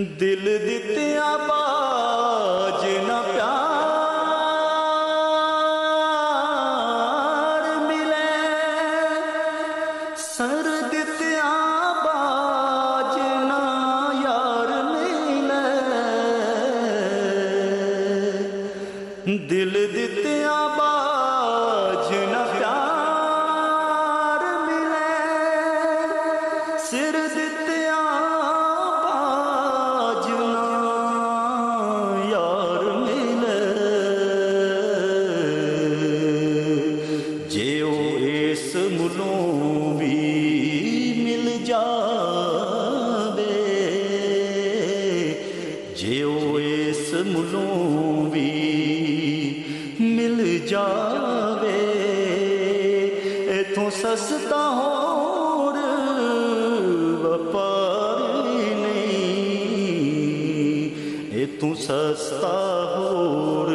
दिल दित्तिया बाज न प्यार मिले, सर दित्तिया बाज न यार मिले। दिल दित्तिया बाज न प्यार मिले, सिर दित्तिया मुलों भी मिल जावे, जियो इस मुलों भी मिल जावे। इथों सस्ता होर व्यापारी नहीं, इथों सस्ता होर